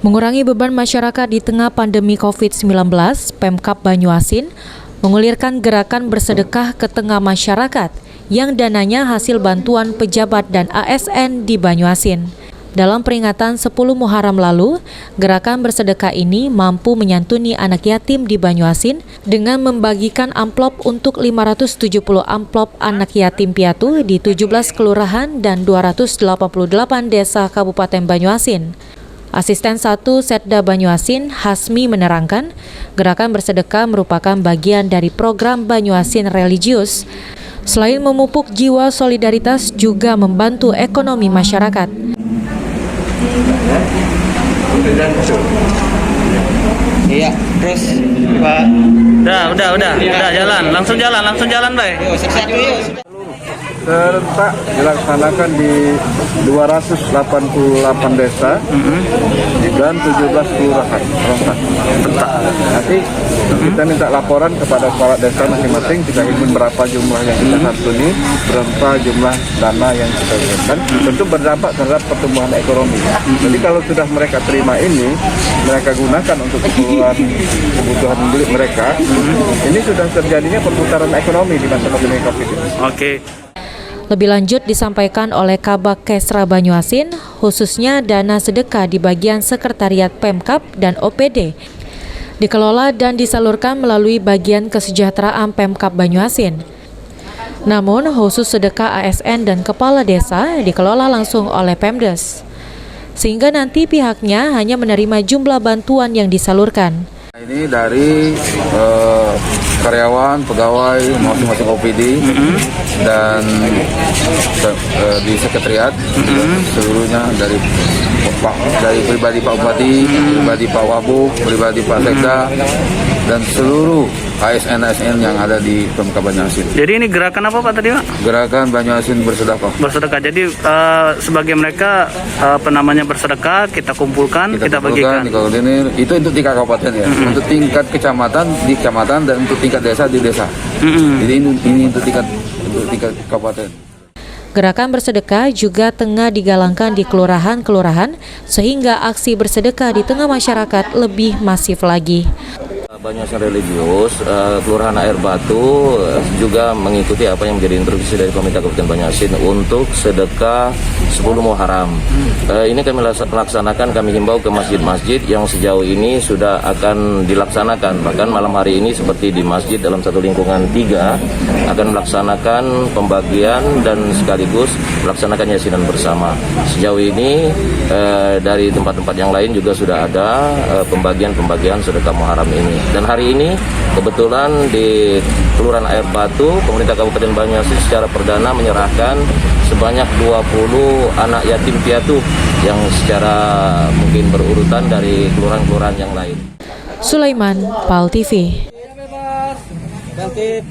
Mengurangi beban masyarakat di tengah pandemi COVID-19, Pemkab Banyuasin mengulirkan gerakan bersedekah ke tengah masyarakat yang dananya hasil bantuan pejabat dan ASN di Banyuasin. Dalam peringatan 10 Muharram lalu, gerakan bersedekah ini mampu menyantuni anak yatim di Banyuasin dengan membagikan amplop untuk 570 amplop anak yatim piatu di 17 kelurahan dan 288 desa Kabupaten Banyuasin. Asisten 1 Setda Banyuasin, Hasmi, menerangkan, gerakan bersedekah merupakan bagian dari program Banyuasin Religius. Selain memupuk jiwa solidaritas, juga membantu ekonomi masyarakat. Iya, terus Pak. Udah langsung jalan, Bay. Serentak dilaksanakan di 288 desa dan 17 kelurahan serentak. Nanti kita minta laporan kepada kepala desa masing-masing, kita ingin berapa jumlah yang kita santuni, berapa jumlah dana yang kita berikan, tentu berdampak terhadap pertumbuhan ekonomi. Jadi kalau sudah mereka terima ini, mereka gunakan untuk kebutuhan milik mereka, ini sudah terjadinya perputaran ekonomi di masa pandemi COVID ini. Oke. Lebih lanjut disampaikan oleh Kabak Kesra Banyuasin, khususnya dana sedekah di bagian Sekretariat Pemkab dan OPD dikelola dan disalurkan melalui bagian kesejahteraan Pemkab Banyuasin. Namun khusus sedekah ASN dan kepala desa dikelola langsung oleh Pemdes, sehingga nanti pihaknya hanya menerima jumlah bantuan yang disalurkan. Ini dari karyawan, pegawai, masing-masing OPD dan di sekretariat seluruhnya dari pribadi Pak Bupati, pribadi Pak Wabuk, pribadi Pak Sekda dan seluruh ASN yang ada di Pemkab Banyuasin. Jadi ini gerakan apa Pak tadi Pak? Gerakan Banyuasin bersedekah. Bersedekah. Jadi sebagai mereka bersedekah, kita kumpulkan, kita bagikan. Dikoordinir. Itu untuk tingkat kabupaten ya. Untuk tingkat kecamatan di kecamatan dan untuk tingkat desa di desa. Jadi ini untuk tingkat kabupaten. Gerakan bersedekah juga tengah digalangkan di kelurahan-kelurahan sehingga aksi bersedekah di tengah masyarakat lebih masif lagi. Banyuasin Religius, Kelurahan Air Batu juga mengikuti apa yang menjadi instruksi dari Pemerintah Kabupaten Banyuasin untuk sedekah 10 Muharram. Ini kami laksanakan, kami himbau ke masjid-masjid yang sejauh ini sudah akan dilaksanakan. Bahkan malam hari ini seperti di masjid dalam satu lingkungan 3 akan melaksanakan pembagian dan sekaligus melaksanakan yasinan bersama. Sejauh ini dari tempat-tempat yang lain juga sudah ada pembagian sedekah Muharram ini. Dan hari ini kebetulan di Kelurahan Air Batu, Pemerintah Kabupaten Banyuasin secara perdana menyerahkan sebanyak 20 anak yatim piatu yang secara mungkin berurutan dari kelurahan-kelurahan yang lain. Sulaiman, PAL TV. Bangkit.